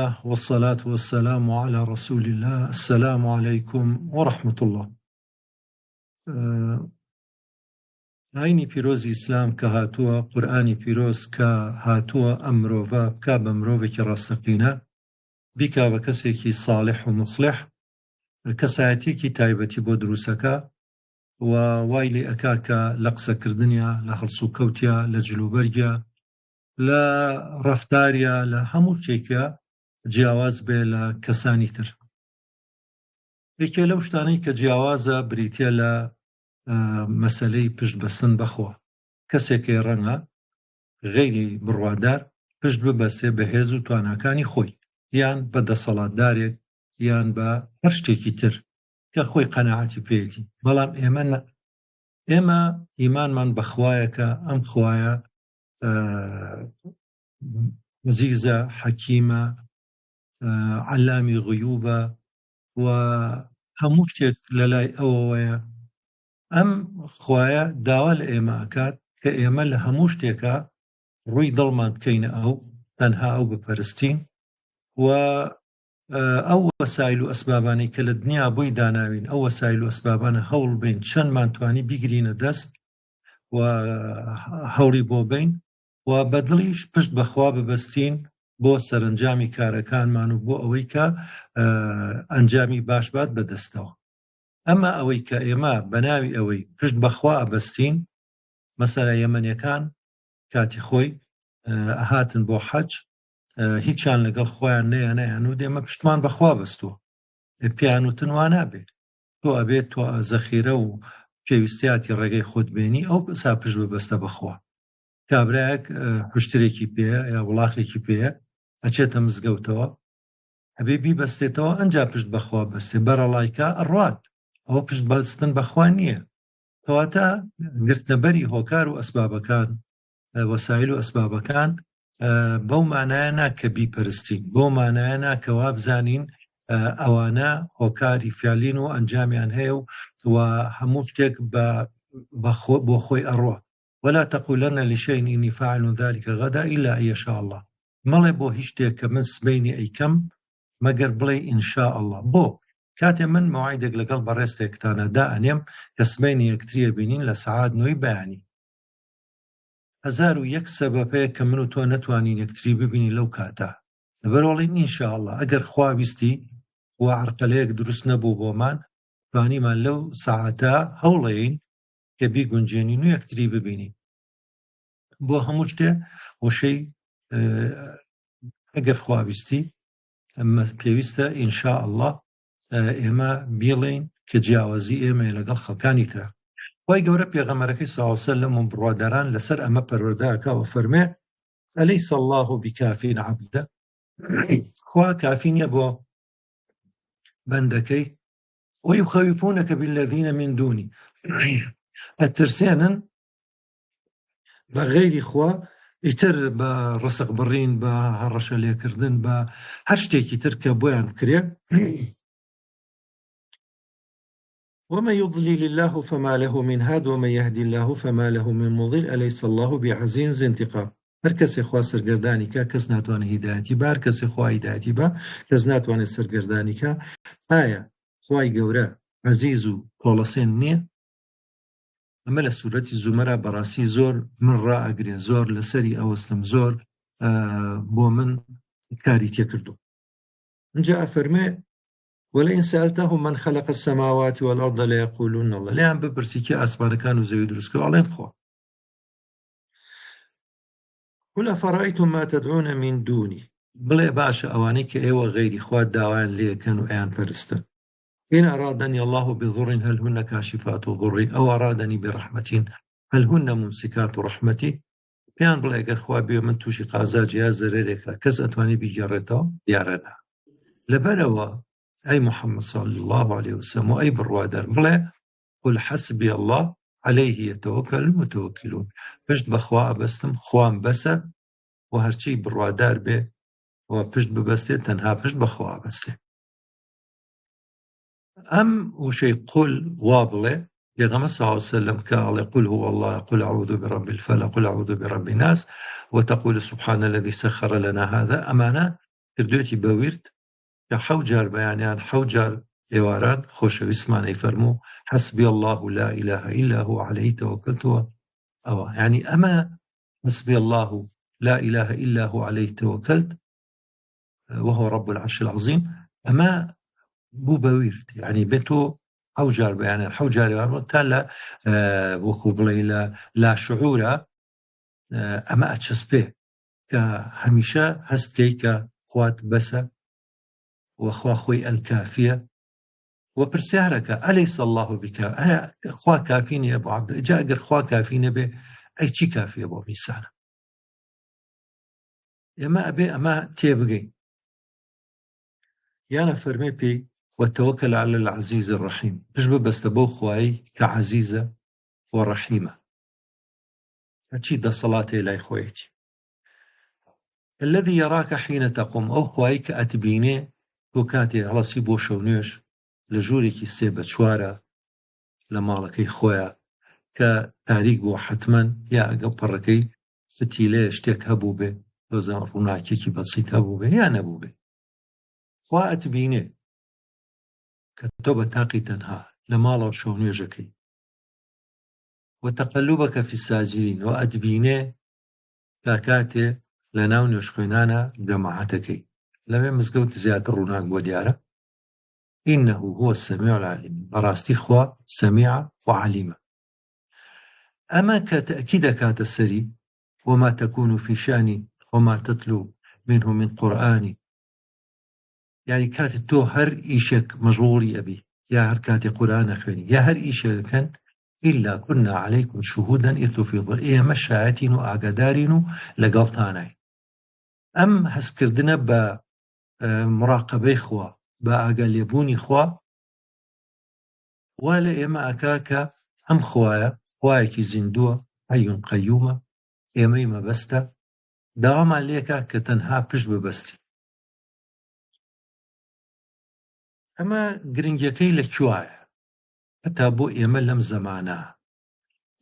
والصلاة والسلام على رسول الله. السلام عليكم ورحمة الله. عینی پیرۆزی ئیسلام کە هاتووە، قورئانی پیرۆز کە هاتووە ئەم مرۆڤە بکا بە مرۆڤێکی ڕاستەقینە، بیکا بە کەسێکی ساڵح و مصلح، کەسایەتێکی تایبەتی بۆ دروستەکە و وای لێ ئەکا کە لە قسەکردنیا، لە هەڵسوکەوتیا، لە جلوبەرگیا، لە ڕەفتاریا، لە هەموو شتێکە جیاواز بێ لە کەسانی تر. یەکێ لەو شتانەی کە جیاوازە بریتە لە مەسەلەی پشت بەستن بەخوا. کەسێکی ڕەنگە غەیری بڕوادار پشت ببەستێ بە هێز و تواناکانی خۆی، یان بە دەسەڵاتدارێک، یان بە هەر شتێکی تر کە خۆی قەناعەتی پێیەتی. بەڵام ئێمە ئیمانمان بەخوایەکە، ئەم خوایە عەزیزە، حەکیمە، عەلامی غویوبە و هەموو شتێک لە لای ئەوەیە. ئەم خوایە داوا لە ئێمە ئەکات کە ئێمە لە هەموو شتێکە ڕووی دڵمان بکەینە ئەو، تەنها ئەو بپەرستین و ئەو وەسایل و ئەسبابانەی کە لە دنیا بۆی داناوین، ئەو وەسایل و ئەسبابانە هەوڵ بین چەندمان توانی بیگرینە دەست و هەوڵی بۆ بین و بەدڵیش پشت بەخوا ببەستین بۆ سەرنجامی کارەکانمان و بۆ ئەوەی کە ئەنجامی باش بات بەدەستەوە. ئەمە ئەوەی کە ئێمە بەناوی ئەوەی پشت بەخوا ئەبەستین، مەسەلە یەمەنیەکان کاتی خۆی ئەهاتن بۆ حەج، هیچیان لەگەڵ خۆیان نەیان و دێمە پشتمان بەخوا بەستووە، پیان وتن وا نابێت تۆ ئەبێت تۆ زەخیرە و پێویستیاتی ڕێگەی خۆت بێنی، ئەو سا پشت ببەستە بەخوا. کابرایەک خوشترێکی پێیە یا وڵاخێکی پێیە، ئەچێتە مزگەوتەوە، ئەبێ بیبەستێتەوە، ئەنجا پشت بەخوا بەستێ، بەرەڵایکە ئەڕوات، ئەوە پشت بەستن بەخوا نییە. کەواتە گرتنەبەری هۆکار و ئەسبابەکان، وەسایل و ئەسبابەکان بەو مانایە ناکە بیپەرستین، بۆ مانایە ناکەوا بزانین ئەوانە هۆکاری فیالین و ئەنجامیان هەیە و هەموو شتێک بۆ خۆی ئەڕوە. ولا تقولن لشيء إني فاعل ذلك غدا إلا أن يشاء الله. مەڵێ بۆ هیچ شتێک کە من سبەینی ئەیکەم مەگەر بڵێ ئینشاء الله. بۆ کاتێ من مەوعیدێک لەگەڵ بەڕێستێکتانە دائەنێم کە سبەینی یەکتریە بینین لە سەعات 9 بەیانی، 1001 سەبەبەیە کە من و تۆ نەتوانین یەکتری ببینی لەو کاتە، لەبەرەوەڵین ئینشاء الله. ئەگەر خوا ویستی و عەرقەلەیەک دروست نەبوو بۆمان، توانیمان لەو سەعاتە هەوڵەین کە بیگونجێنین و یەکتری ببینین. بۆ هەموو شتێ وشەی ئەگەر خوا ویستی پێویستە ئینشاء الله ئێمە بیڵێین کە جیاوازی ئێمە لەگەڵ خەڵکانی ترە. وای گەورە پێغەمبەرەکەی صلی الله علیه وسلم و بڕواداران لەسەر ئەمە پەروەردەکەوە فەرمێ ئەلەیس الله بکافین عەبدە، خوا کافی نییە بۆ بەندەکەی، وەیخەویفونەکە بالذین من دونی، ئەترسێنن بە غەیری خوا، ئیتر بە ڕسق بڕین، بە هەڕەشە لێکردن، بە هەر شتێکی تر کە بۆیان بکرێ. ومن يضلل الله فما له من هاد ومن يهدي الله فما له من مضل أليس الله بعزيز ذي انتقام. هەر کەسێ خوا سەرگەردانی کە کەس ناتوانێ هیدایەتی بە، هەر کەسێ خوا هیدایەتی بە کەس ناتوانێت سەرگەردانی کە. ئایا خوای گەورە عەزیز و کۆڵەسێن نییە؟ ئەمە لە سوورەتی زومەرە بەڕاستی زۆر من ڕائەگرێ، زۆر لەسەری ئەوەستم، زۆر بۆ من کاری تێکردو. اینجا ئەفەرمێ ولئن سألتهم من خلق السماوات والأرض ليقولون الله. لێیان بپرسی کێ ئاسمانەکان و زەوی دروست کردووە، ئەڵێن خوا. قل أفرأيتم ما تدعون من دوني، بڵێ باشە ئەوانەی کە ئێوە غەیری خوا داوایان لێکەن و ئەیان پەرستن. إن أرادني الله بضر هل هن كاشفات ضري أو أرادني برحمة هل هن ممسكات رحمتي. پێیان بڵێ ئەگەر خوا بێ من تووشی قازاج یا زەرێرێکە کەس ئەتوانی بیگەڕێتەوە، دیارە نا. لەبەرەوە ئەی محەممەد صلی الله عليه وسلم و ئەی بڕوادار بڵێ قل حسبي الله عليه يتوكل المتوكلون، پشت بەخوا ئەبەستم، خوام بەسە و هەرچی بڕوادار بێ و پشت ببەستێت تەنها پشت بەخوا ئەبەستێ. ئەم وشەی قل وا بڵێ پێغەمبەر صلی الله عليه وسلم کە ئەڵێ قل هو الله، قل أعوذ برب الفلق، قل أعوذ برب الناس، وتقول سبحان الذي سخر لنا هذا. ئەمانە کردوێتی بە ورد کە 7 جار بەیانیان 7 جار ئێواران خۆشەویستمانەی فەرموو حەسبی الله لا إله إلا هو عليه توكلت ئەوە یعنی ئەمە حسبي الله لا إله إلا هو عليه توكلت وهو رب العرش العظيم أما بو بويرت يعني بتو حوجار يعني حوجار تا لا وكو بليلا لا شعور أما أتشسبه كهميشة هستكيك خوات بس وخوا خوي الكافية وبرسيارك أليس الله بك خوا كافيني أبو عبد جاء قر خوا كافيني به أي شي كافي أبو ميسان أما أبي أما تيبقي يانا فرمي بي والتوكل على العزيز الرحيم بجب بستبو خواي كعزيزة ورحيمة هاتشي دا صلاتي لا خويتي الذي يراك حين تقوم أو خواي كأتبيني وكاتي على سيبو شونيش لجوري كي سيبت شوارا لمالكي خويا كتاريك بو حتما يا أقبركي ستيلي اشتيك هبو بي دوزان روناكي كي بسيط هبو بي يا نبو بي خوا أتبيني كتوبة تاقي تنها لمالا شونيجكي وتقلبك في الساجدين وأدبيني كاكاتي لناو نشخينانا جماعتكي لما مزقوت زيادة روناك بوديارة إنه هو السميع العليم براستي خوا سميعة وعليمة أما كتأكيد كات السري وما تكون في شأن وما تتلو منه من قرآن يعني كات تو هر إيشك مجروري أبي يا هر كات قرآن خيني يا هر إيشك كان إلا كنا عليكم شهودا إذ تفيضون إيه مشاعتين وأقدارين لقلتاناي أم هسكردنا بمراقبة خوا بأقليبوني خوا ولا إما أكاكا أم خوايا زندوة حي قيومة إما إما بستا دوام عليك كتنها بش ببستي أما قرنجكي لكوايا حتى بو إما لم زمانا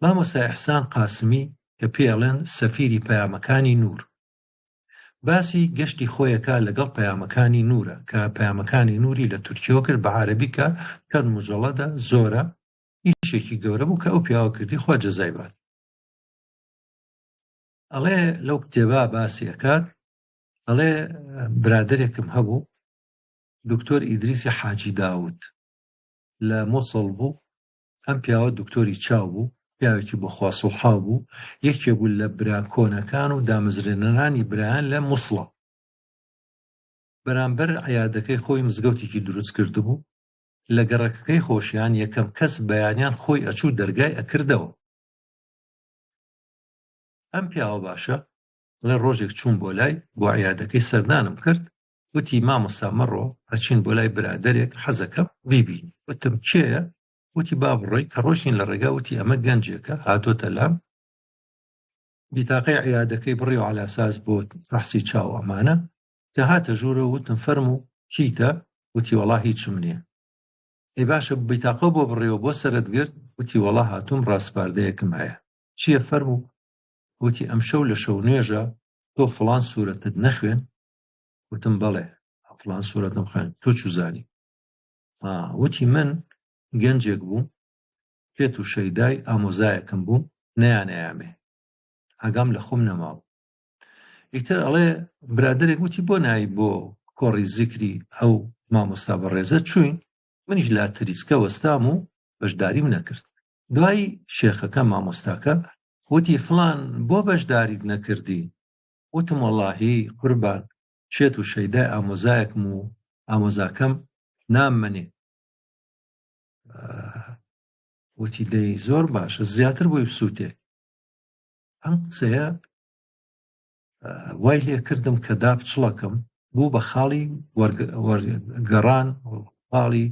مامۆستا إحسان قاسمی کە پێڵێن سەفیری پەیامەکانی نور باسی گەشتی خۆیەکە لەگەڵ پەیامەکانی نورە کە پەیامەکانی نوری لە تورکیەوە کرد بە عەرەبیکە کە مجەڵەدە زۆرە ئیشێکی گەورە بوو کە ئەو پیاوە کردی خوا جەزای بات ئەڵێ لەو کتێبە باسی ئەکات ئەڵێ برادەرێکم هەبوو دکتۆر ئیدریسی حاجی داود لە مۆسڵ بوو ئەم پیاوە دکتۆری چاو بوو پیاوێکی بۆ خوا سوڵحاو بوو یەکێ بوو لە برا کۆنەکان و دامەزرێنەرانی برایان لە مووسڵە بەرامبەر عەیادەکەی خۆی مزگەوتێکی دروست کردبوو لە گەڕەکەکەی خۆشیان یەکەم کەس بەیانیان خۆی ئەچوو دەرگای ئەکردەوە ئەم پیاوە باشە لە ڕۆژێک چوون بۆ لای بۆ عەیادەکەی سەردانم کرد وتی مامۆستا مەڕۆ ئەچین بۆ لای برادەرێک حەزەکەم بیبین وتم کێیە وتی با بڕۆی کە ڕۆژین لە ڕێگا وتی ئەمە گەنجێکە هاتۆتە لام بیتاقەی عەیادەکەی بڕی و عەلاساس بۆ فەحسی چاو ئەمانە کە هاتە ژوورە وتم فەرموو چیتە وتی وەڵا هیچم نییە ئەی باشە بیتاقە بۆ بڕێەوە بۆ سەرت گرت وتی وەڵا هاتووم ڕاستپاردەیەکم هەیە چییە فەرموو وتی ئەمشەو لە شەو نوێژە تۆ فڵان سوورەتت نەخوێن وتم بەڵێ فڵان سوورەتم خوێن تۆ چوزانی وتی من گەنجێک بووم پێت و شەیدای ئامۆزایەکم بووم نەیانەیامێ ئاگام لە خۆم نەماوە ئیتر ئەڵێ برادەرێک وتی بۆ نایی بۆ کۆڕی زیکری ئەو مامۆستا بەڕێزە چوین منیش لا تریسکە وەستام و بەشداریم نەکرد دوایی شێخەکە مامۆستاکە وتی فڵان بۆ بەشداریت نەکردی وتم وەڵاهی قوربان شێت و شەیدای ئامۆزایەکم و ئامۆزاکەم ناممەنێ وتی دەی زۆر باشە زیاتر بۆی بسووتێ ئەم قسەیە وای لێ کردم کە داپچڵەکەم بوو بە خاڵی وەرگەڕان خاڵی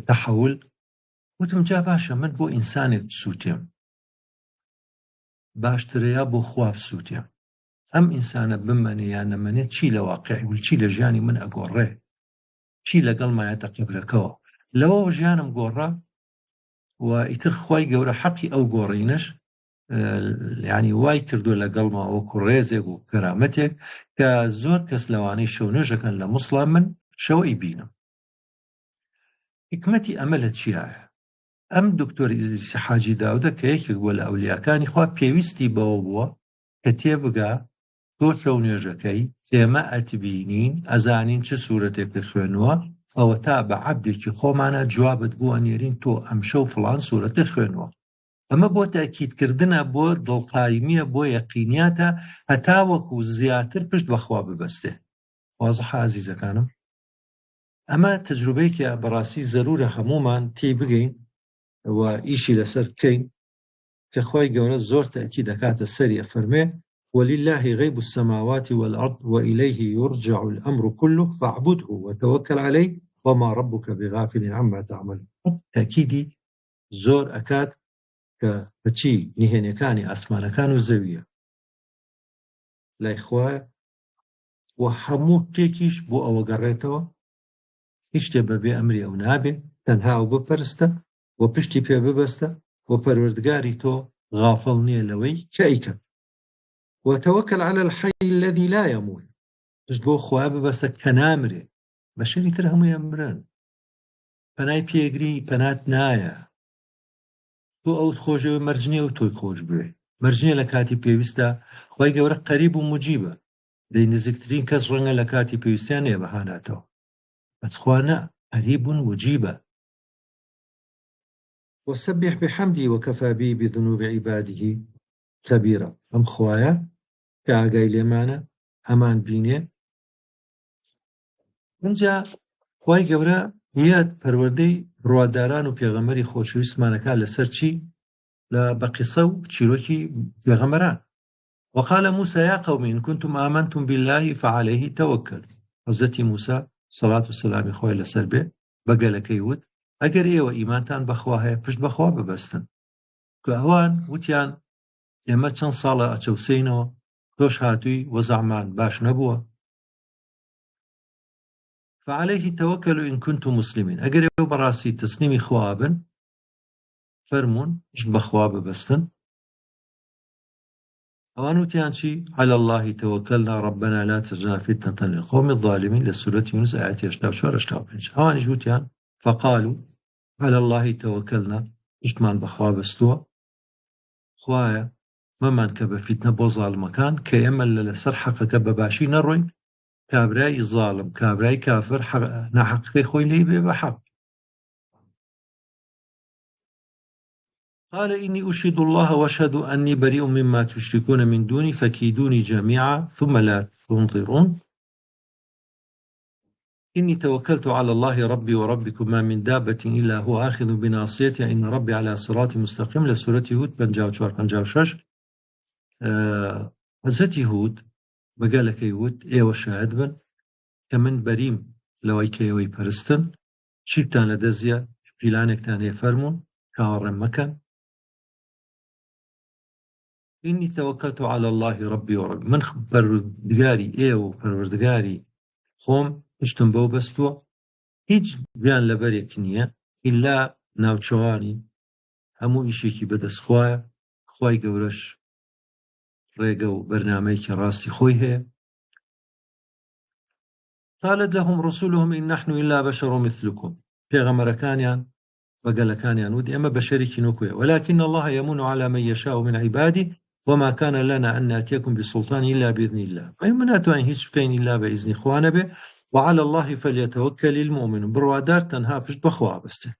تەحەول وتم جا باشە من بۆ ئینسانێک بسووتێم باشترەیە بۆ خوا بسووتێم ئەم ئینسانە بمەنێ یان نەمەنێت چی لە واقعی و چی لە ژیانی من ئەگۆڕێ چی لەگەڵ مایەتە قبرەکەەوە لەوە ژیانم گۆڕا و ئیتر خوای گەورە حەقی ئەو گۆڕینەش ینی وای کردو لەگەڵما وەکو ڕێزێک و کەرامەتێک کە زۆر کەس لەوانەی شەو نوێژەکەن لە موسڵام من شەوەی بینم. حکمەتی ئەمە لە چیایە؟ ئەم دکتۆر ئیدریس حاجی داودە کە یەکێک بووە لە ئەولیاکانی خوا پێویستی بەوە بووە کە تێبگا تۆ شەو نوێژەکەی ئێمە ئەتبینین ئەزانین چه سوورەتێک خوێنووە ئەوە تا بە عەبدێکی خۆمانە جوابت بووە نێرین تۆ ئەم شەو فڵان سوورەتە خوێنووە. ئەمە بۆ تاکیدکردنە بۆ دڵقایمیە بۆ یەقینیاتە هەتا وەکو زیاتر پشت بەخوا ببەستێ. وازەحە عەزیزەکانم، ئەمە تەجروبەیەکە بەڕاستی زەرورە هەموومان تێی بگەین و ئیشی لەسەر بکەین کە خوای گەورە زۆر تاکید دەکاتە سەری ئەفەرمێ ولله غيب السماوات والأرض وإليه يرجع الأمر كله فاعبده وتوكل عليه وما ربك بغافل عما تعمل. تأكيدي زۆر ئەکات کە بچی نهێنیەکانی ئاسمانەکان و زەویە لای خوایە و هەموو شتێکیش بۆ ئەوە گەڕێتەوە، هیچ شتێ بەبێ ئەمری ئەو نابێ، تەنها ئەو بپەرستە و پشتی پێ ببەستە و پەروەردگاری تۆ غافڵ نییە لەوەی کە ئەیکە. وتوكل على الحي الذي لا يموت، پشت بۆ خوا ببەستە کە نامرێ، بەشەری تر هەموویان مرن، پەنای پێگری پەنات نایە، تۆ ئەوت خۆشەوە مەرجنیە و تۆی خۆش بێ، مەرجنیە لە کاتی پێویستە. خوای گەورە قەریب و موجیبە، دەی نزیکترین کەس ڕەنگە لە کاتی پێویستیان نێ بەهاناتەوە، بەچخوا نە، قەریب و موجیبە. وسبح بحمده وكفى به بذنوب عباده خبيرا. ئەم خوایە کە ئاگای لێمانە هەمان بینێ. اینجا خوای گەورە هیات پەروەردەی ڕواداران و پێغەمبەری خۆشەویستمانەکە لەسەر چی؟ لە بە قیسە و چیرۆکی پێغەمبەران. وقال موسى يا قوم إن كنتم آمنتم بالله فعليه توكل. حضرت موسى صلاة والسلام خوای لەسەر بێ بەگەلەکەی وت ئەگەر ئێوە ئیمانتان بەخوا هەیە پشت بەخوا ببەستن. کە ئەوان وتیان ئێمە چەند ساڵە ئەچەوسینەوە تۆش هاتووی وەزعمان باش نەبووە. فعليه توكلوا إن كنتم مسلمين. ئەگەر ئێوە بەڕاستی تەسلیمی خوا بن فەرمون پشت بەخوا ببەستن. ئەوان وتیان چی؟ على الله توكلنا ربنا لا تجعلنا فتنة للقوم الظالمين لە سورەتی یونس ئاەتی 84-85. ئەوانیش وتیان فقالوا على الله توكلنا، پشتمان بەخوا بەستووە، خوایە مەمان کە بە فیتنە بۆ زاڵمەکان کە ئێمە لەسەر حەقەکە بەباشی نەڕۆین، کابرای ظالم کابرای کافر ناحەقەکەی خۆی لێی بێ بە حەق. قال إني أشهد الله وأشهد أني بريء مما تشركون من دوني فكيدوني جميعا ثم لا تنظرون. إني توكلت على الله ربي وربكم ما من دابة إلا هو آخذ بناصيتها إن ربي على صراط مستقيم لسورة هود 54-56. حضرت هود بەگەلەکەی وت ئێوە شاهد بن کە من بەریم لەوەی کە ئێوەی پەرستن، چیتان لە دەزیە فیلانێکتان هەیە فەرمون کاوەڕێم مەکەن. إني توكلت على الله ربي ورب، من پەروەردگاری ئێوە و پەروەردگاری خۆم پشتم بەو بەستووە، هیچ گیان لەبەرێک نییە ئیلا ناوچەوانی هەموو ئیشێکی بەدەست خوایە، خوای گەورەش ڕێگە و بەرنامەیەکی ڕاستی خۆی هەیە. قالت لهم رسولهم إن نحن إلا بشر مثلكم. پێغەمبەرەکانیان بەگەلەکانیان وت ئێمە بەشەرێکی نوکوێ ولكن الله يمن على من يشاء من عباده وما كان لنا أن نأتيكم بسلطان إلا بإذن الله. ئێمە ناتوانین هیچ بکەین إلا بإذن خوانە بێ وعلى الله فليتوكل المؤمنون. بڕوادار تەنها پشت بەخوا بەستێ.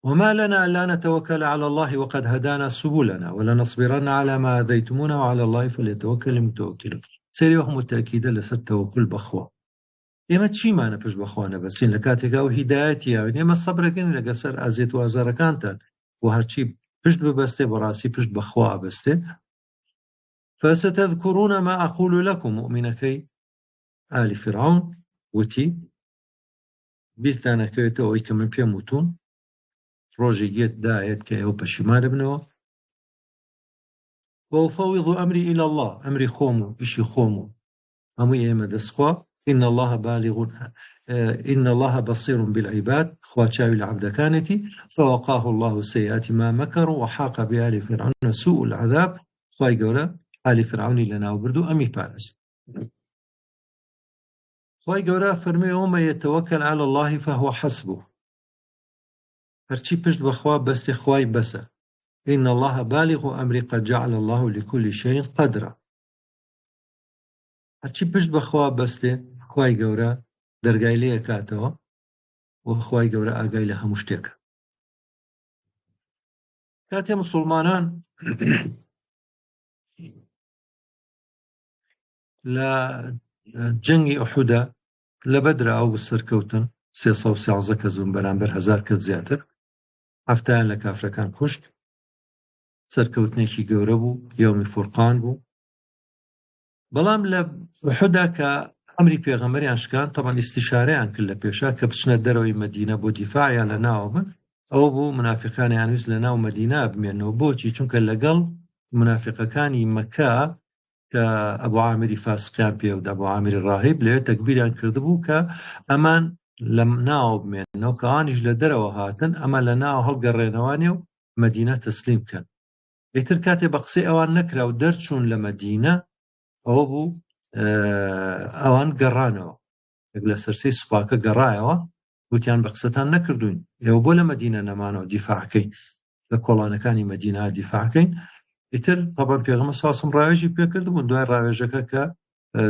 وما لنا ألا نتوكل على الله وقد هدانا سبلنا ولنصبرن على ما آذيتمونا وعلى الله فليتوكل المتوكلون. سەریەوە متأكیدە لەسەر تەوەکل بەخوا. ئێمە چیمانە پشت بەخوا نەبەستین لە کاتێکا و هیدایەتی یاوین ئێمە سەبرەکەین لەگە سەر ئازیێت و ئازارەکانتان و هەرچی پشت ببەستێ بەڕاستی پشت بەخوا بەستێ. فستذكرون ما أقول لكم. مؤمنەکەی ئالی فرعون وتی بیستانەکەوێتەوە ئەوەی کە من پێم وتون، ڕۆژی گێت دایەت کە ئێوە پەشیمانە بنەوە. وأفوض أمري إلى الله، ئەمری خۆم و ئیشی خۆم و هەمووی ئێمە دەستخوا إن الله بالغ إن الله بصير بالعباد خواتشاوي العبد كانتي فوقاه الله سيئات ما مكروا وحاق بآل فرعون سوء العذاب خواي قولا آل فرعون لنا وبردو أمي بارس خواي قولا فرمي ومن يتوكل على الله فهو حسبه هرچی پشت بخوا بست خواي بسه إن الله بالغ أمري قد جعل الله لكل شيء قدرا هرچی پشت بخوا بسته خواي قولا دەرگای لێ کاتەوە و خوای گەورە ئاگای لە هەموو شتێک کاتێ موسڵمانان لە جەنگی ئوحودە لە بەدرا ئەو سەرکەوتن 313 کەس بوون بەرامبەر 1000 کەس زیاتر هەفتایان لە کافرەکان کوشت سەرکەوتنێکی گەورە بوو یەومی فورقان بوو بەڵام لە ئوحودا کە ئەمری پێغەمبەریان شکان تەمان ئیستیشارەیان کرد لە پێشا کە بچنە دەرەوەی مەدینە بۆ دیفاعیان لە ناوە بن ئەوە بوو منافقانیان ویست لە ناو مەدینە بمێنەوە بۆچی چونکە لەگەڵ منافقەکانی مەکە کە ئەبو عامری فاسقیان پێ و ئەبو عامری ڕاهیب لەوێ تەکبیریان کردبوو کە ئەمان لە ناوە بمێنەوە کە ئەوانیش لە دەرەوە هاتن ئەمە لە ناوە هەڵگەڕێنەوانێ و مەدینە تەسلیم بکەن ئیتر کاتێ بە قسەی ئەوان نەکرا و دەرچوون لە مەدینە ئەوە بوو ئەوان گەڕانەوە لە سەرسەی سوپاکە گەڕایەوە وتیان بە قسەتان نەکردوین ئێوە بۆ لە مەدینە نەمانەوە دیفاعکەین لە کۆڵانەکانی مەدینە دیفاعکەین ئیتر تەبەن پێغەمبەر ساسم ڕاوێژی پێکرد بوون دوای ڕاوێژەکە کە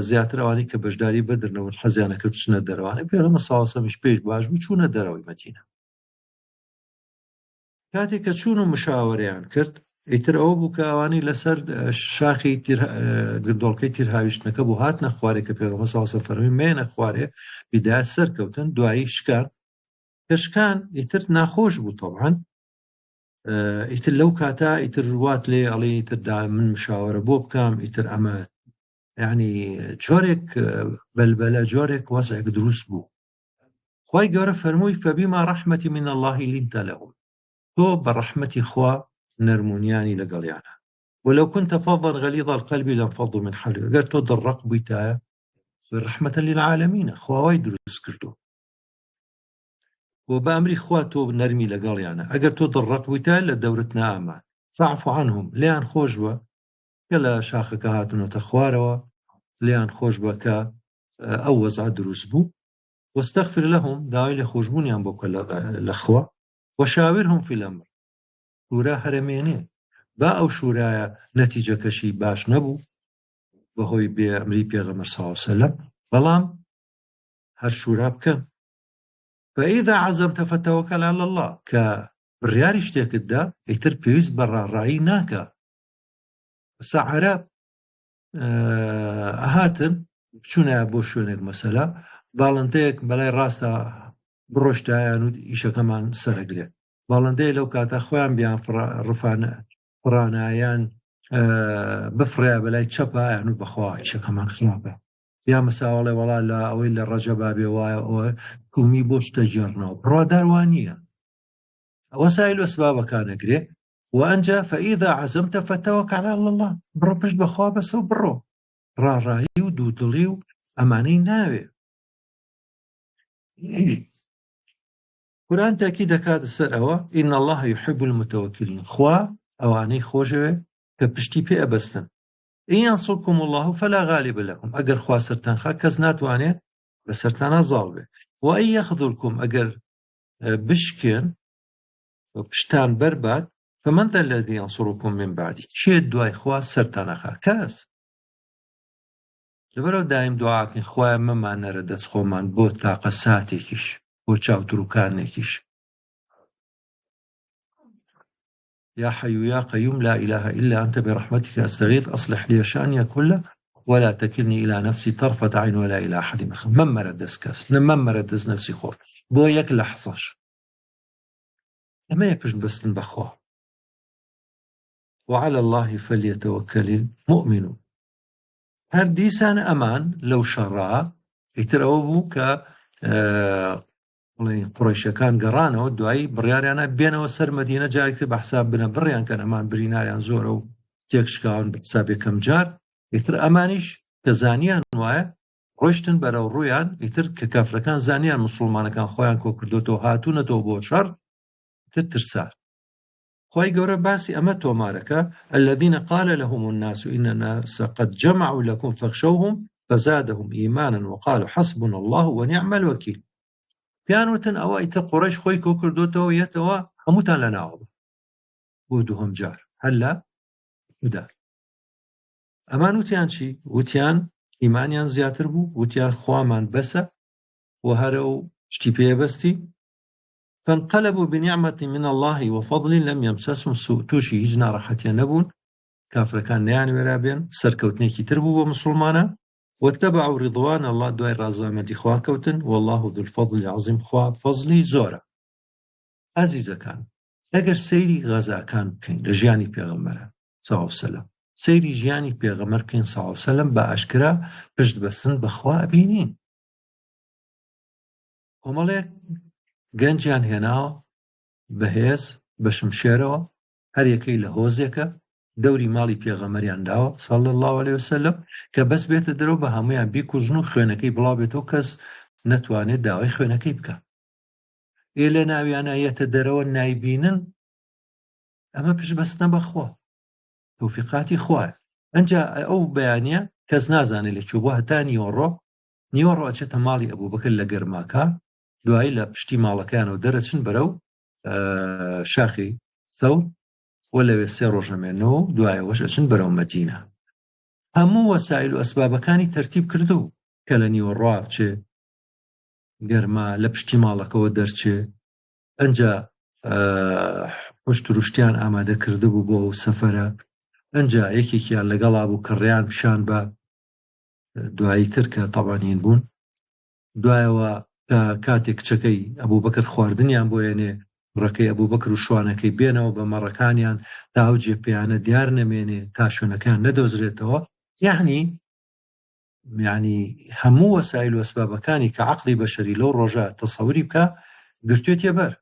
زیاتر ئەوانی کە بەشداری بەدرنەوە حەزیانە کرد بچنە دەرەوانە پێغەمبەر ساسمیش پێش باش بوو چوونە دەرەوەی مەدینە کاتێک کە چوون و مشاوەرەیان کرد ئیتر ئەوە بوو کە ئەوانی لەسەر شاخی گردۆڵکەی تیرهاویشتنەکە بوو هاتنە خوارێ کە پێغەمبەر ساسم فەرمی مێنە خوارێ بیدایە سەرکەوتن دوایی شکان کە شکان ئیتر ناخۆش بوو تەبعەن ئیتر لەو کاتا ئیتر وات لێ ئەڵێ ئیتر من مشاوەرە بۆ بکەم ئیتر ئەمە یعنی جۆرێک بەلبەلە جۆرێک وەزعێک دروست بوو خوای گەورە فەرمووی فەبیما ڕەحمەتی من الله لینتە لەهم تۆ بە ڕەحمەتی خوا نەرمونیانی لەگەڵیانە ولو كنت فظا غليظ القلب لانفضوا من حولك ئەگەر تۆ دڕق بوویتایە ڕەحمەتە للعالەمینە خواوای دروست کردو و بە ئەمری خوا تۆ نەرمی لەگەڵیانە ئەگەر تۆ دڕق بوویتە لە دەورت نائەمان فاعف عنهم لیان خۆش بە کە لە شاخەکە هاتنەوەتە خوارەوە لیان خۆش بە کە ئەو وەزع دروست بوو واستغفر لهم داوای لە خۆشبوونیان بۆ کە لە خوا وشاورهم في الأمر شورا هەرەمێنێ با ئەو شورایە نەتیجەکەشی باش نەبوو بەهۆی بێ ئەمری پێغەمبەر صلی الله علیه وسلم بەڵام هەر شورا بکەن فإذا عزمت فتوكل على الله کە بڕیاری شتێکتدا ئیتر پێویست بە ڕاڕایی ناکە بەسا عەرەب هاتن بچوونایە بۆ شوێنێک مەسەلا باڵندەیەک بەلای ڕاستە بڕۆشتایان و ئیشەکەمان سەرەگرێت باڵندەیە لەو کاتە خۆیان بیان فڕانایان بفرێ بەلای چەپایان و بەخوا ئیشەکەمان خراپە یا مەساوەڵێ وەڵا لە ئەوەی لە ڕەجەبا بێ وایە ئەوە کومی بۆ شتەژێڕنەوە بڕواداروان نییە وەسایل و ئەسبابەکانەگرێ وأنجا فإذا عزمت فتوكل على الله بڕۆ پشت بەخوا بەسە و بڕۆ ڕاڕایی و دوودڵی و ئەمانەی ناوێ قورآن تاکی دەکاتە سەر ئەوە إن الله يحب المتوكلين خوا ئەوانەی خۆشەوێ کە پشتی پێ ئەبەستن إن ينصركم الله فلا غالب لكم ئەگەر خوا سەرتان خا کەس ناتوانێت بە سەرتانە زاڵ بێ وإن يخذلكم ئەگەر بشکێن پشتان بەربات فمن ذا الذي ينصركم من بعدي چێ دوای خوا سەرتانە خا کەس لەبەرەوە دایم دوعاکەین خوایە مەمانەرە دەست خۆمان بۆ تاقە ساتێکیش بۆ چاوتروکانێکیش يا حي يا قيوم لا إله إلا أنت برحمتك أستغيث أصلح لي شأني كله ولا تكلني إلى نفسي طرفة عين ولا إلى أحد من خلق من مرد دەستکەس من مرد دەست نفسي خۆر بۆ یەک لەحزەش ئەمەیە پشت بەستن بەخوا وعلى الله فليتوكل المؤمنون هەر دیسان ئەمان لەو شەڕا ئیتر ئەوە بوو کە قڕیشەکان گەڕانەوە دوایی بڕیاریانە بێنەوە سەر مەدینە جارێکی بە حساب بنە بڕیان کە ئەمان بریناریان زۆرە و تێکشکاون بە حساب یەکەم جار ئیتر ئەمانیش کە زانیان وایە ڕۆیشتن بەرەو ڕوویان ئیتر کە کافرەکان زانیان موسڵمانەکان خۆیان کۆ کردوتەوە هاتوونەتەوە بۆ شەڕ تر ترسا خی گەورە باسی ئەمە تۆمارەکە الذين قال لهم الناس إن الناس قد جمعوا لكم فاخشوهم فزادهم إيمانا وقالوا حسبنا الله ونعم الوكيل پیانوتن ئەوە ئیتر قوڕیش خۆی کۆ کردوتەوە یەتەوە هەمووتان لەناوە بۆ دووهەم جار هەللا دار ئەمان وتیان چی وتیان ئیمانیان زیاتر بوو وتیان خوامان بەسە و هەرە و شتی پێبەستی فانقلبوا بنعمة من الله وفضل لم يمسسهم سوء توشي هیچ ناڕەحەتیان نەبوون کافرەکان نەیانوێرا بێن سەرکەوتنێکی تر بوو بۆ مسلمانە واتبعوا رضوان الله دوای ڕازامەتی خوا کەوتن والله ذو الفضل العظيم خوا فەزلی زۆرە عەزیزەکان ئەگەر سەیری غەزاکان بکەین لە ژیانی پێغەمبەرە صلی الله علیه وسلم سەیری ژیانی پێغەمبەر بکەین صلی الله علیه وسلم بە ئاشکرا پشت بەستن بەخوا ئەبینین کۆمەڵێک گەنجیان هێناوە بەهێز بە شمشێرەوە هەر یەکەی لە هۆزێکە دەوری ماڵی پێغەمبەریان داوە صلی الله علیه وسلم کە بەس بێتە دەرەوە بە هەمویان بیکوژن و خوێنەکەی بڵاو بێتەوە کەس نەتوانێت داوای خوێنەکەی بکە لە ناویانە یەتە دەرەوە نایبینن ئەمە پشت بەستنە بەخوا تەوفیقاتی خوایە ئەنجا ئەو بەیانیە کەس نازانێت لەکوێ بووە هەتا نیوەڕۆ ئەچێتە ماڵی ئەبوبەکر لە گەرماکە دوایی لە پشتی ماڵەکەیانەوە دەرەچن بەرەو شاخی سەور و لەوێ 3 ڕۆژ ئەمێنەوە دوایەوەش ئەچن بەرەو مەدینە هەموو وەسایل و ئەسبابەکانی تەرتیب کردو کە لە نیوەڕۆ بچێ گەرما لە پشتی ماڵەکەەوە دەرچێ ئەنجا پشت ڕشتیان ئامادە کرده بوو بۆ سەفەرە ئەنجا یەکێکیان لەگەڵا بوو کڕیان پیشان بە دوایی تر کە تەبانین بوون دوایەوە کاتێک کچەکەی ئەبوبەکر خواردنیان بۆ هێنێ ڕەکەی ئەبوبەکر و شوانەکەی بێنەوە بە مەڕەکانیان تا ئەو جێپیانە دیار نەمێنێ تا شوێنەکان نەدۆزرێتەوە یعنی هەموو وەسایل و ئەسبابەکانی کە عەقڵی بەشەری لەو ڕۆژە تەسەووری بکە گرتوێتە بەر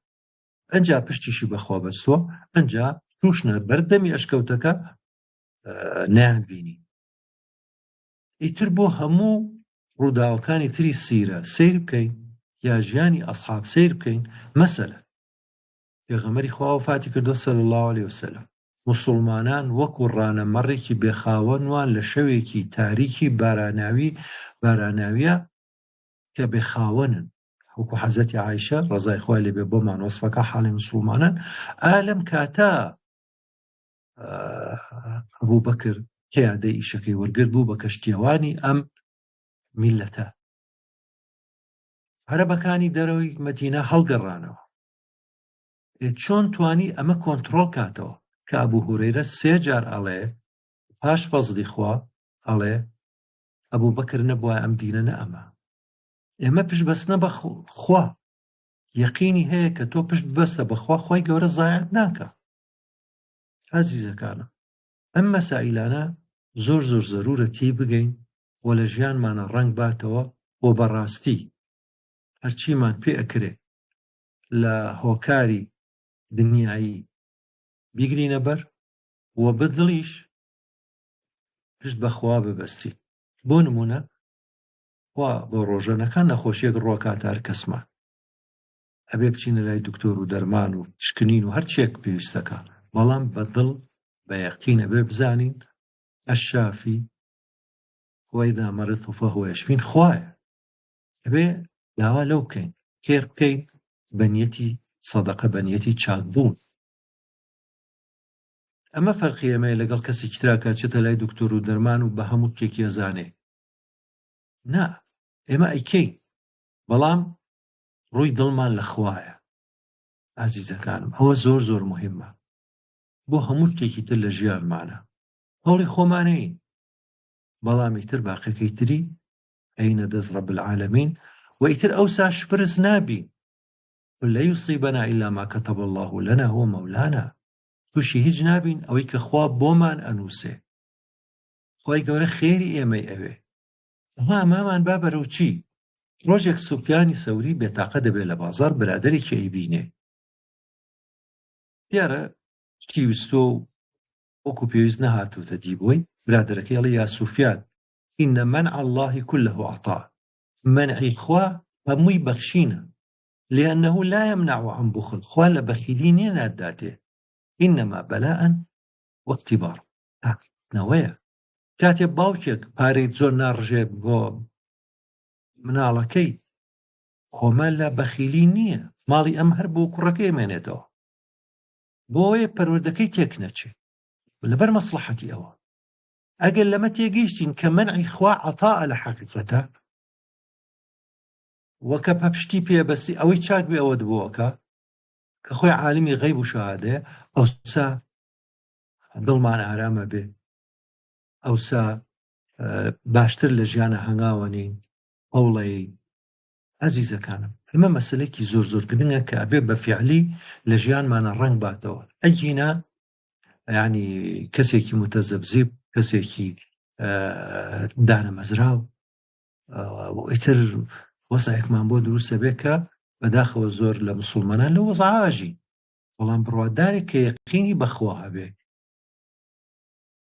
ئەنجا پشتیشی بەخوا بەستووە ئەنجا توشنە بەردەمی ئەشکەوتەکە نەیان بینی ئیتر بۆ هەموو ڕووداوەکانی تری سیرە سیر بکەین یا ژیانی ئەسحاب سیر بکەین مەسەلە پێغەمبەری خوا وفاتی کردو صلی الله علیه وسلم مسلمانان وەکو ڕانەمەڕێکی بێخاوەنوان لە شەوێکی تاریکی باراناویە کە بێخاوەنن وەکو حەزەتی عایشە ڕەزای خوای لێبێ بۆمان وەسفەکە حاڵی مسلمانان ئالەم کاتە ئەبوبەکر قیادەی ئیشەکەی وەرگرت بوو بە کەشتیەوانی ئەم میلەتە عەرەبەکانی دەرەوەی مەدینە هەڵگەڕانەوە چۆن توانی ئەمە کۆنتڕۆڵ کاتەوە کە ئەبوو هورەیرە 3 جار ئەڵێ پاش فەزلی خوا ئەڵێ ئەبوبەکر نەبووە ئەم دینە نە ئەمە ئێمە پشت بەستنە بە خوا یەقینی هەیە کە تۆ پشت بەستە بەخوا خۆی گەورە زایەت ناکە عەزیزەکانم ئەم مەسائلانە زۆر زەرورە تی بگەین و لە ژیانمانە ڕەنگ باتەوە بۆ بەڕاستی هەرچیمان پێ ئەکرێ لە هۆکاری دنیایی بیگرینە بەر و بدڵیش پشت بەخوا ببەستی بۆ نمونە وا بۆ ڕۆژەنەکان نەخۆشیەک ڕۆکاتار کەسمان ئەبێ بچینە لای دکتۆر و دەرمان و تشکنین و هەرچێک پێویستەکە بەڵام بەدڵ بە یەقینە بێ بزانین ئەشافی وەئیذا مەرضت فەهوە یەشفین خوایە ئەبێ داوا لەو بکەین کێر بکەین بەنیەتی سەدەقە بەنیەتی چاکبوون ئەمە فەرقی ئەمەیە لەگەڵ کەسێکی ترا کاچێتە لای دکتۆر و دەرمان و بە هەموو شتێکی ئەزانێ نا ئێمە ئەیکەین بەڵام ڕووی دڵمان لە خوایە عەزیزەکانم ئەوە زۆر موهیمە بۆ هەموو شتێکی تر لە ژیانمانە هەوڵی خۆمانەین بەڵام ئیتر باقیەکەی تری ئەینە دەست ڕەب العالەمین و ئیتر ئەوسا شپرس نابین لا يصيبنا إلا ما كتب الله لنا هو مولانا تووشی هیچ نابین ئەوەی کە خوا بۆمان ئەنووسێ خوای گەورە خێری ئێمەی ئەوێ ئەمامان با بەرەو چی ڕۆژێک سوفیانی سەوری بێتاقە دەبێت لە بازار برادێکی ئەیبینێ دیارە شتی ویستۆ و وەکو پێویست نەهاتوتە دیبۆی برادەرەکەی ئەڵێ یا سوفیان إن منع الله كله عطاء منعی خوا هەمووی بەخشینە لأنه لا يمنع عن بخل خوا لە بەخیلی نیە ناداتێ إنما بەلاء واختبار نەوەیە کاتێ باوکێک پارەی زۆر ناڕژێ بۆ مناڵەکەی خۆمە لە بەخیلی نییە ماڵی ئەم هەر بۆ کوڕەکەی مێنێتەوە بۆیە پەروەردەکەی تێک نەچێت لەبەر مەسلحەتی ئەوە ئەگەر لەمە تێگەیشتین کە منعی خوا عەتاءە لە حەقیقەتە وەکە پەپشتی پێبەستی ئەوەی چاک بێ ئەوە دبووەکە کە خۆی عالمی غەیب و شەهادەیە ئەوسا دڵمان ئارامە بێ ئەوسا باشتر لە ژیانە هەنگاوەنین ئەوڵەی عەزیزەکانم ئەمە مەسەلەیەکی زۆر زۆر گرنگە کە ئەبێ بە فیعلی لە ژیانمانە ڕەنگ باتەوە ئەجینا یعنی کەسێکی متەزەبزیب کەسێکی دانەمەزراو ئیتر وەسایەکمان بۆ دروستە بێ کە بەداخەوە زۆر لە موسڵمانان لە وەزعاژی بەڵام بڕوادارێک کە یەقینی بەخوا هەبێ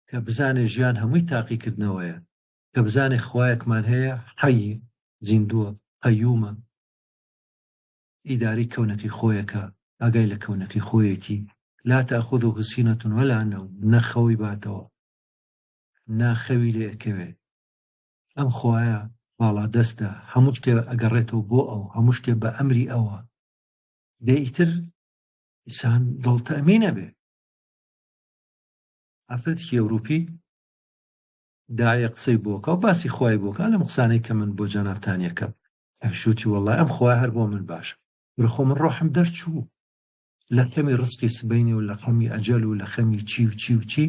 کە بزانێ ژیان هەمووی تاقیکردنەوەیە کە بزانێ خوایەکمان هەیە حەیی زیندووە قەیومە ئیداری کەونەکەی خۆیەکە ئاگای لە کەونەکەی خۆیەتی لا تأخذه سینەة ولا نەوم نەخەوی باتەوە ناخەوی لێ ئەکەوێ ئەم خوایە باڵا دەستە هەموو شتێ ئەگەڕێتەوە بۆ ئەو هەموو شتێ بە ئەمری ئەوە دەیتر ئینسان دڵتەمینە بێ ئافرەتێکی ئەوروپی داعیە قسەی بۆکە و باسی خوای بۆکە لە قسانەی کە من بۆ جەنابتان یەکەم ئەشوتی وەڵڵای ئەم خوای هەر بۆ من باشە بخۆ من ڕۆحم دەرچوو لە خەمی ڕزقی سبەینی و لە خەمی ئەجەل و لە خەمی چی و چی و چی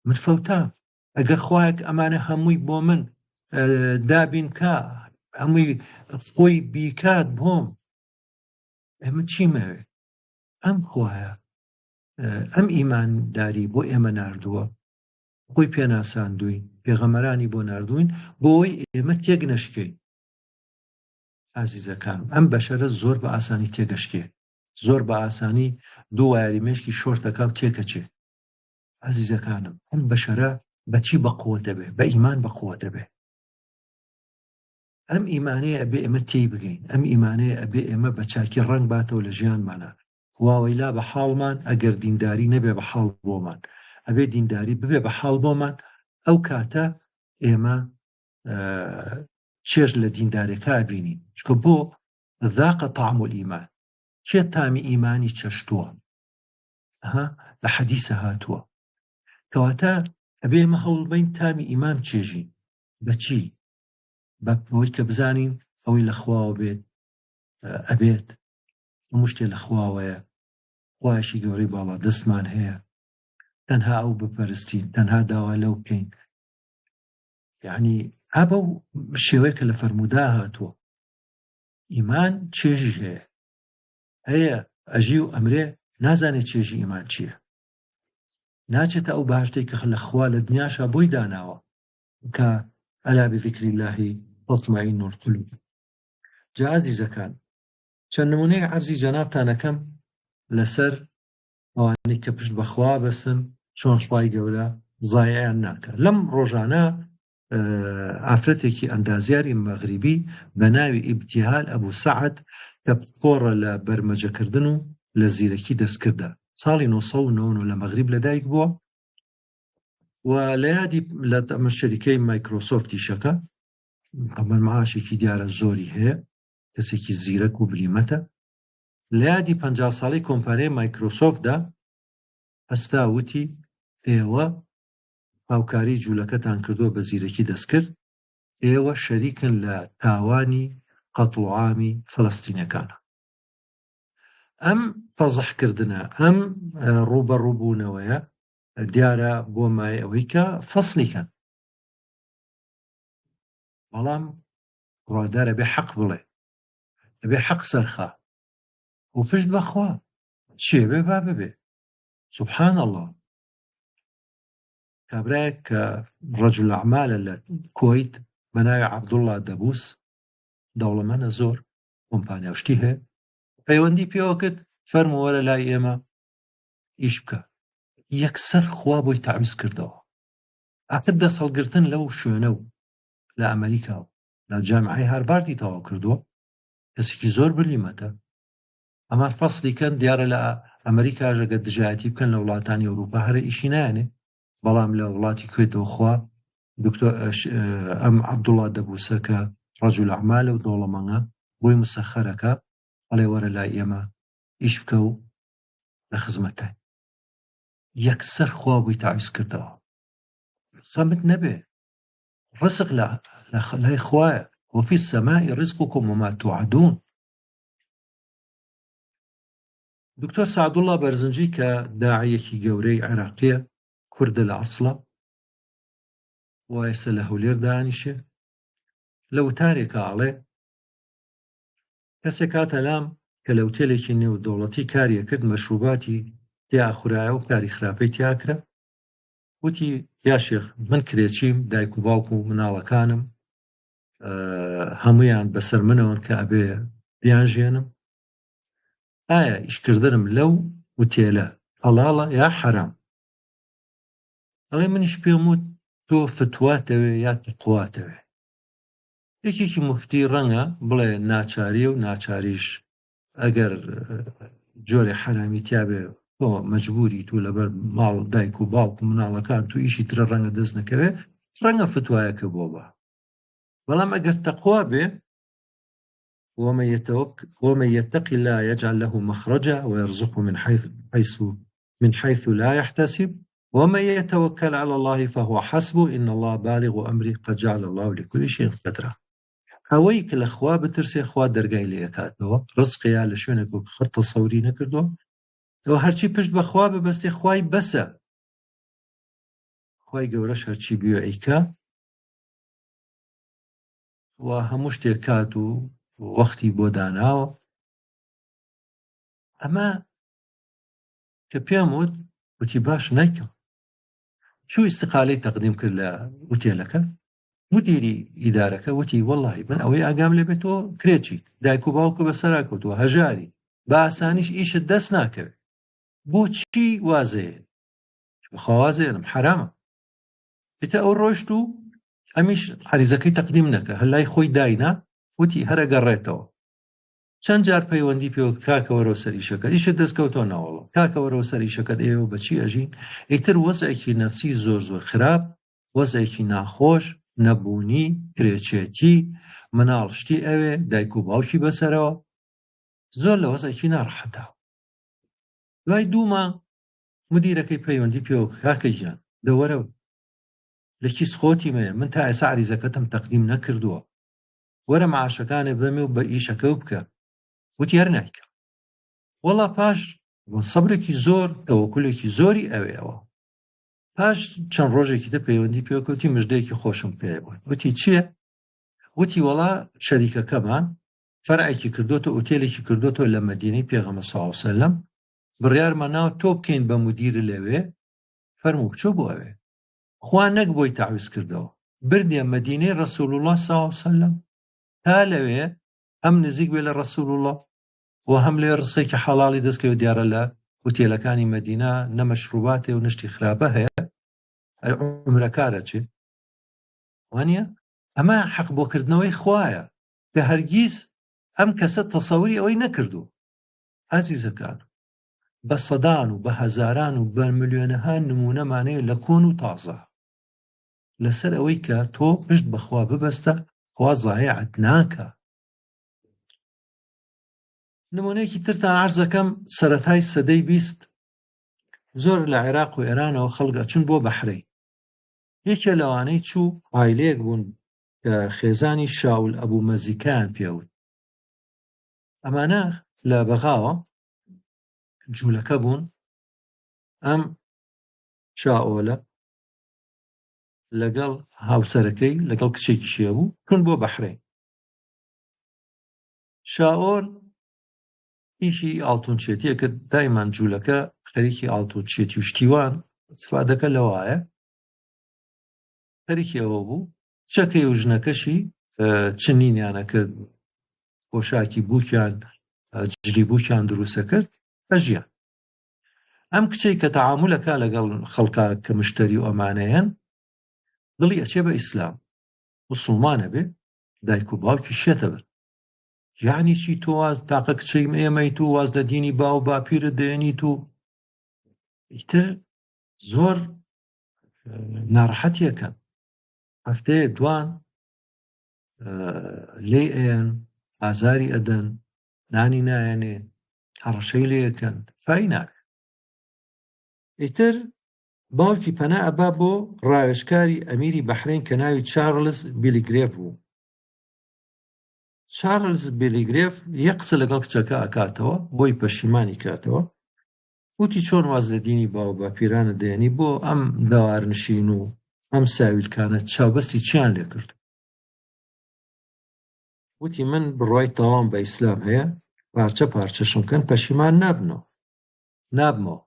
من فەوتام ئەگەر خوایەک ئەمانە هەمووی بۆ من دابین کا هەمووی خۆی بیکات بۆم ئێمە چیمەوێ ئەم خوایە ئەم ئیمانداری بۆ ئێمە ناردووە خۆی پێناساندووین پێغەمەرانی بۆ ناردوین بۆی ئێمە تێک نەشکەین عەزیزەکان ئەم بەشەرە زۆر بە ئاسانی تێگەشکێ زۆر بە ئاسانی دوو وایری مێشکی شۆرتەکە و تێکەچێ عەزیزەکانم ئەم بەشەرە بەچی بەقووە دەبێ بە ئیمان بەقووە دەبێ ئەم ئیمانەیە ئەبێ ئێمە تێی بگەین ئەم ئیمانەیە ئەبێ ئێمە بە چاکی ڕەنگ باتەوە لە ژیانمانە واوەیلا بە حاڵمان ئەگەر دینداری نەبێ بە حاڵ بۆمان ئەبێ دینداری ببێ بە حاڵ بۆمان ئەو کاتە ئێمە چێژ لە دیندارێکە بینین چکە بۆ ذاقە طعم الئیمان کێ تامی ئیمانی چەشتووە لە حەدیسە هاتووە کەواتە ئەبێ ئێمە هەوڵ بین تامی ئیمان چێژین بەچی بەوەی کە بزانین ئەوەی لە خواوە بێت ئەبێت هەموو شتێ لە خواوەیە خوایشی گەورەی باڵا دەستمان هەیە تەنها ئەو بپەرستین تەنها داوا لەو بکەین یعنی ئابە و شێوەیە کە لە فەرموودا هاتووە ئیمان چێژی هەیە ئەژی و ئەمرێ نازانێت چێژی ئیمان چییە ناچێتە ئەو باشتەی کە لە خوا لە دنیاشا بۆی داناوە کە ئەلا بذیکری اللهی تطمئین القلوب جا عەزیزەکان چەند نمونەیەک عەرزی جەنابتانەکەم لەسەر ئەوانەی کە پشت بەخوا بەستن چۆن خوای گەورە زایعیان ناکات لەم ڕۆژانە ئافرەتێکی ئەندازیاری مەغریبی بە ناوی ئیبتیهال ئەبوو سەعەد کە پۆڕە لە بەرمەجەکردن و لە زیرەکی دەستکردە ساڵی 1990 لە مەغریب لەدایک بووە و لە یادی لە شەریکەی مایکرۆسۆفتی شەکە ئەمە معاشێکی دیارە زۆری هەیە کەسێکی زیرەک و بلیمەتە لە یادی 50 ساڵی کۆمپانیای مایکرۆسۆفتدا هەستا وتی ئێوە هاوکاری جوولەکەتان کردووە بە زیرەکی دەستکرد ئێوە شەریکن لە تاوانی قەتڵعامی فەڵەستینەکانە ئەم فەزەحکردنە ئەم ڕوبەڕووبوونەوەیە دیارە بۆ مای ئەوەی کە فەسلیکەن بەڵام ڕوادارە بێ حەق بڵێ ئەبێ حەق سەرخا و پشت بەخوا چێبێ با ببێ سوبحان الله کابرایەک کە ڕەجل ئەعمالە لە کۆیت بە ناوی عەبدوڵڵا دەبوس دەوڵەمەندە زۆر کۆمپانیا شتی هەیە پەیوەندی پێوە کرد فەرموو وەرە لای ئێمە ئیش بکە یەکسەر خوا بۆی تەعویز کردەوە ئاخر دەسەڵگرتن لەو شوێنە و لە ئەمریکا و لە جامعەی هارڤاردی تەواو کردووە، کەسێکی زۆر بلیمەتە. ئەمان فەسڵی کەن دیارە لە ئەمریکا ژەگە دژایەتی بکەن لە وڵاتانی ئەوروپا هەرە ئیشی نایانێ، بەڵام لە وڵاتی کوێتەوە خوا دکتۆر ئەم عەبدوڵڵا دەبووسە کە ڕەجوول ئەعمالە و دەوڵەمەندە بۆی مسەخەرەکە، ئەڵێ وەرە لای ئێمە ئیش بکە و لە خزمەتە. یەکسەر خوا بووی تاویز کردەوە. خەمت نەبێ، ڕزق لای خوایە، وەفی السەماء ڕزقكم وما توعدون. دکتۆر سەعدوڵڵا بەرزنجی کە داعیەکی گەورەی عێراقیە، کوردە لە ئەسڵە، و ئێستا لە هەولێر دانیشێ، لە وتارێکە ئاڵێ کەسێک هاتە لام کە لە وتێلێکی نێودەوڵەتی کاریە کرد، مەشروباتی تیا خورایە و کاری خراپەی تیاکرا، وتی یا شێخ من کرێچیم، دایک و باوک و مناڵەکانم هەمویان بەسەر منەوەن کە ئەبێ بیانژێنم، ئایا ئیشکردنم لەو وتێلە حەڵاڵە یا حەرام؟ ئەڵێ منیش پێم وت تۆ فتواتەوێ یا تەقواتەوێ. یەکێکی موفتی ڕەنگە بڵێ ناچاریە و ناچاریش ئەگەر جۆرێ حەرامی تیابێ تۆ مەجبوری تو لەبەر ماڵ دایک و باوک و مناڵەکان تو ئیشی ترە ڕەنگە دەست نەکەوێ، ڕەنگە فتوایەکە بۆ بە. بەڵام ئەگەر تەقوا بێ، ومن يتق الله يجعل له مخرجا ويرزقه من حيث لا يحتسب ومن يتوكل على الله فهو حسبه إن الله بالغ أمره قد جعل الله لكل شيء قدرا. ئەوەی کە لە خوا بترسێ، خوا دەرگای لێ ئەکاتەوە، ڕزقیا لە شوێنێک خڕ تەسەوری نەکردووە، ئەوە هەرچی پشت بەخوا ببەستێ خوای بەسە. خوای گەورەش هەرچی بوێ ئەیکا و هەموو شتێک کات و وەختی بۆ داناوە. ئەمە کە پێم وتی باش نایکەم، چوو ئیستقالەی تەقدیم کرد لە وتێلەکە، مدیری ئیدارەکە وتی وەڵڵاهی من ئەوەی ئاگام لێ بێتەوە کرێکی دایک و باوکە بەسەرا کەوتووە، هەژاری بە ئاسانیش ئیشت دەست ناکەوێت، بۆچی وازەیە؟ بەخوازێنم حرامە. ئێتە ئەو ڕۆیشت و ئەمیش عەریزەکەی تەقدیم نەکە، هەلای خۆی داینا، وتی هەرە گەڕێتەوە. چەند جار پەیوەندی پێوە کاکە وەرەوە سەر ئیشەکەت، ئیشت دەستکەوتەوە ناوەڵە، کاکە وەرەوە سەر ئیشەکەت، ئێوە بەچی ئەژین؟ ئیتر وەزعێکی نەفسی زۆر زۆر خراپ، وەزعێکی ناخۆش، نەبوونی، کرێچێتی، مناڵ شتی ئەوێ، دایک و باوکی بەسەرەوە، زۆر لە وەزعێکی ناڕەحەتە. دوای دوومە مدیرەکەی پەیوەندی پێوە کاکە گیان دەوەرەوە لە کیس خۆتی مەیە، من تا ئێستا عەریزەکەتم تەقدیم نەکردووە، وەرە مەعاشەکانێ بەمێ و بە ئیشەکە و بکە. وتی هەر نایکە. وەڵا پاش سەبرێکی زۆر، تەوەکولێکی زۆری ئەوێەوە، پاش چەند ڕۆژێکی تر پەیوەندی پێوە کەوتی مژدەیەکی خۆشم پێ بووی. وتی چییە؟ وتی وەڵا شەریکەکەمان فەرعێکی کردوتە، ئوتێلێکی کردوتەوە لە مەدینەی پێغەمبەر صلی الله علیه وسلم، بڕیارمان ناوە تۆ بکەین بە مدیر لەوێ. فەرموو چۆ بۆ ئەوێ؟ خوا نەک بۆی تاویز کردەوە، بردێ مەدینەی ڕەسوول الله صلی الله علیه وسلم، تا لەوێ هەم نزیک بێ لە ڕەسوول الله و هەم لێ ڕزقێکی حەڵاڵی دەستکەوێت. دیارە لە وتێلەکانی مەدینە نەمەشروباتێ و نشتی خراپە هەیە، عومرەکارە چێ وانە؟ ئەمە حەق بۆکردنەوەی خوایە کە هەرگیز ئەم کەسە تەسەوری ئەوەی نەکردو. عەزیزەکان، بە سەدان و بە هەزاران و بە ملیۆنەها نمونەمانەیە لە کۆن و تازە لەسەر ئەوەی کە تۆ پشت بەخوا ببەستە، خوا زایعت ناکە. نمونەیەکی ترتان عەرزەکەم. سەرەتای سەدەی 20 زۆر لە عێراق و ئێرانەوە خەڵک ئەچون بۆ بەحرەین. یەکێ لەوانەی چوو عایلەیەک بوون کە خێزانی شاول ئەبوو مەزیکان پێوت. ئەمانە لە بەغاوە جوولەکە بوون. ئەم شاولە لەگەڵ هاوسەرەکەی لەگەڵ کچێکی شێ بوو، چون بۆ بەحرەین. شاول ئیشی ئاڵتونچێتیە کرد، دایمان جوولەکە خەریکی ئاڵتونچێتی و شتیوان استفادەکە لەوایە، خەریکی ئەوە بوو. چەکەی و ژنەکەشی چنینیانە کرد، پۆشاکی بووکیان جلی بووکیان دروستە کرد، ئەژیان. ئەم کچەی کە تەعامولەکە لەگەڵ خەڵکا کە مشتەری و ئەمانەیەن، دڵی ئەچێ بە ئیسلام، موسڵمانە بێ، دایک و باوکی شێتە بن یعنی چی تۆ واز تاقە کچەی ئێمەی تو واز لە دینی باو باپیرت دێنی تو ئیتر زۆر ناڕەحەتیەکەن هەفتەیە دوان لێ ئەیەن ئازاری ئەدەن نانی نایەنێ هەڕەشەی لێەکەن فای ناکە ئیتر باوکی پەنا ئەبا بۆ ڕاوێژکاری ئەمیری بەحرین کە ناوی چارلز بیلیگرێف بوو چارلز بیلیگرێف یەک قسە لەگەڵ کچەکە ئەکاتەوە بۆی پەشیمانی کاتەوە وتی چۆن واز لە دینی باو باپیرانە دێنی بۆ ئەم داوارنشین و ئەم ساویلکانە چاوبەستی چیان لێ کرد وتی من بڕوای تەواوم بە ئیسلام هەیە پارچە پارچەشم کەن پەشیمان نابمەوە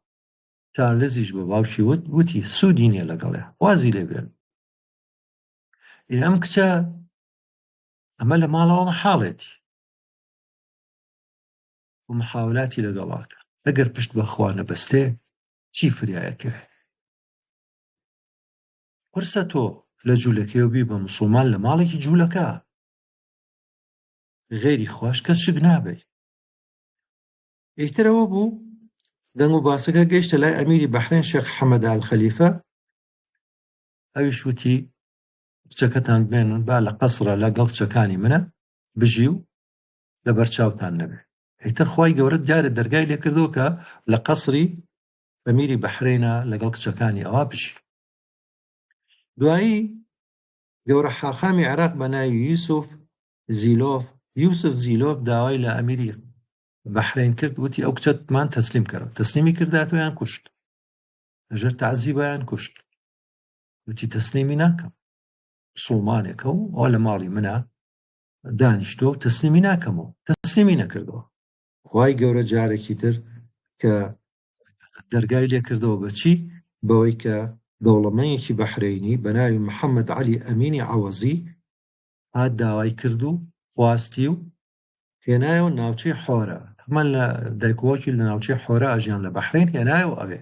چارلزیش بە باوکی وتی سوودی نییە لەگەڵێ وازی لێبێن ئەم کچە ئەمە لە ماڵەوە مەحاڵێتی و محاولاتی لەگەڵاکە ئەگەر پشت بەخوا نەبەستێ چی فریایەکە قرسە تۆ لە جوولەکەی بی بە موسڵمان لە ماڵێکی جوولەکە غێری خوش کەس شک نابێ ئیترەوە بوو دەنگ و باسەکە گەیشتە لای ئەمیری بەحرین شێخ حەمەد ئال خەلیفە ئەویش وتی کچەکەتان بێنن با لە قەسرە لەگەڵ کچەکانی منە بژی و لە بەرچاوتان نەبێ ئیتر خوای گەورە دیارە دەرگای لێ کردەوە کە لە قەسری ئەمیری بەحرینە لەگەڵ کچەکانی ئەوا بژی دوایی گەورە حاخامی عێراق بە ناوی یوسف زیلۆف داوای لە ئەمیری بەحرین کرد وتی ئەو کچەتمان تەسلیم کردەوە تەسلیمی کرداتۆیان کوشت لەژێر تەعزیبەیان کوشت وتی تەسلیمی ناکەم مسڵمانێکە و ئەو لە ماڵی منە دانیشتۆ تەسلیمی ناکەمەوە تەسلیمی نەکردەوە خوای گەورە جارێکی تر کە دەرگای لێ کردەوە بەچی بەوەی کە دەوڵەمەندێکی بەحرینی بە ناوی محەممەد عەلی ئەمینی عەوەزی هات داوای کرد و خواستی و هێنایەوە ناوچەی حۆرە هەمان لە دایکۆکی لە ناوچەی حۆرە ئەژیان لە بەحرین هێنایەوە ئەوێ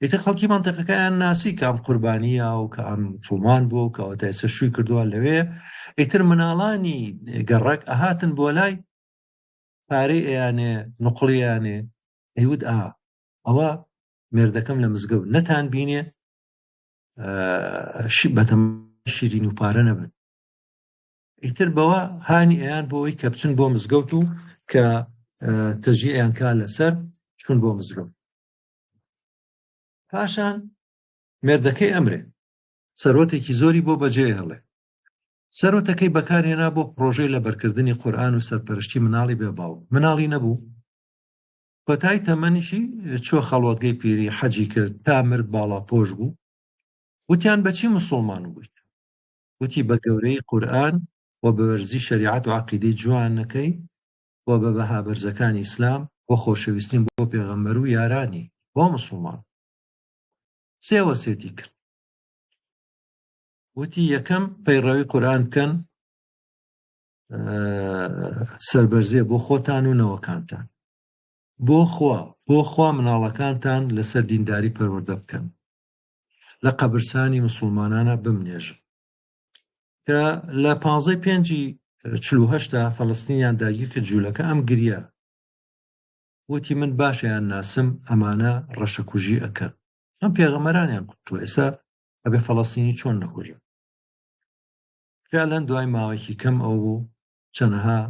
ئیتر خەڵکی مەنتیقەکەیان ناسی کە ئەم قوربانیە و کە ئەم فڵمان بوو کە ئەوە ئێستا شووی کردووە لەوێ ئیتر مناڵانی گەڕەک ئەهاتن بۆ لای پارەی ئەیانێ نوقڵیانێ ئەیود ئەوە مێردەکەم لە مزگەوت نەتان بینێ بەتەم شیرین و پارە نەبن ئیتر بەوە هانی ئەیان بۆەوەی کە بچن بۆ مزگەوت و کە تەژی ئەیان کا لەسەر چون بۆ مزگەوت پاشان مێردەکەی ئەمرێ سەرۆتێکی زۆری بۆ بەجێ هەڵێ سەرۆتەکەی بەکارهێنا بۆ پرۆژەی لە بەرکردنی قورئان و سەرپەرشتی مناڵی بێباو مناڵی نەبوو کۆتایی تەمەنیشی چۆ خەڵوەتگەی پیری حەجی کرد تا مرد باڵا پۆش بوو وتیان بەچی مسڵمان بوویت وتی بە گەورەی قورئان و بە وەرزی شەریعەت و عەقیدەی جوانەکەی و بە بەها بەرزەکانی ئیسلام بۆ خۆشەویستیم بۆ پێغەمبەر و یارانی بۆ مسڵمان سێ وەسێتی کرد وتی یەکەم پەیڕەوی قورئان بکەن سەربەرزێ بۆ خۆتان و نەوەکانتان بۆ خوا مناڵەکانتان لەسەر دینداری پەروەردە بکەن لە قەبرستانی مسڵمانانە بمنێژن کە لە 15/5/48 فەڵەستینیان داگیر کرد جوولەکە ئەم گریە وتی من باشیان ناسم ئەمانە ڕەشەکوژی ئەکەن ئەم پێغەمبەرانیان کوتووە ئێستا ئەبێ فەڵەستینی چۆن نەکوژێ فعلەن دوای ماوەیەکی کەم ئەو بوو چەندەها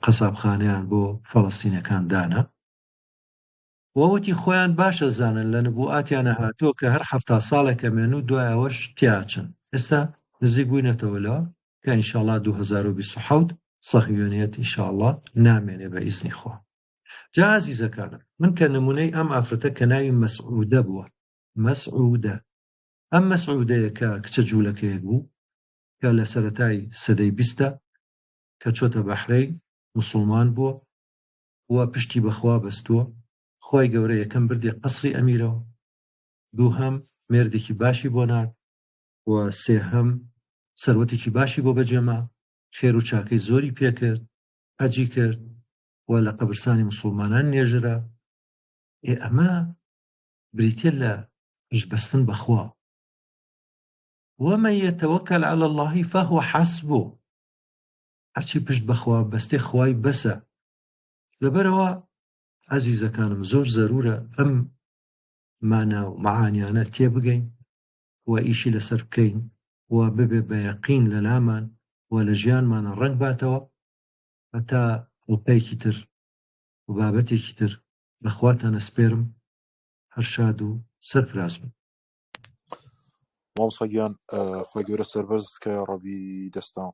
قەسابخانەیان بۆ فەڵەستینەکان دانا وەوتی خۆیان باشە زانن لە نبوئاتیانە هاتووە کە هەر 70 ساڵێکە مێن و دوای ئەوەش تیاچن ئێستا نزیک بووینەتەوەلەوە کە ئینشاءالله 2027 سەهیۆنیەت ئینشاءالله نامێنێ بە ئیزنی خوا جا عەزیزەکانم من کە نمونەی ئەم ئافرەتە کە ناوی مەسعودە بووە مەسعودە ئەم مەسعودەیە کە کچە جوولەکەیەک بوو کە لە سەرەتای سەدەی 20 کە چۆتە بەحرین مسڵمان بووە و پشتی بەخوا بەستووە خۆی گەورە یەکەم بردی قەسری ئەمیرەوە دووهەم مێردێکی باشی بۆ نارد و سێهەم سەروەتێکی باشی بۆ بەجێما خێر و چاکەی زۆری پێکرد حەجی کرد و لە قەبرستانی مسڵمانان نێژرا ئەمە بریتێ لە پشتبەستن بەخوا ومن يتوكل على الله فهو حسبه هەرچی پشت بەخوا بەستێ خوای بەسە. لەبەرەوە عەزیزەکانم زۆر زەرورە ئەم مانا و مەعانیانە تێبگەین و ئیشی لەسەر بکەین و ببێ بە یەقین لە لامان و لە ژیانمانە ڕەنگ باتەوە هەتا ڕوپەیەکی تر و بابەتێکی تر بەخواتان ئەسپێرم. هەر شاد و سەرفراز بن. مامۆستا گیان خۆی گەورە سەربەرز کە ڕەبی دەستان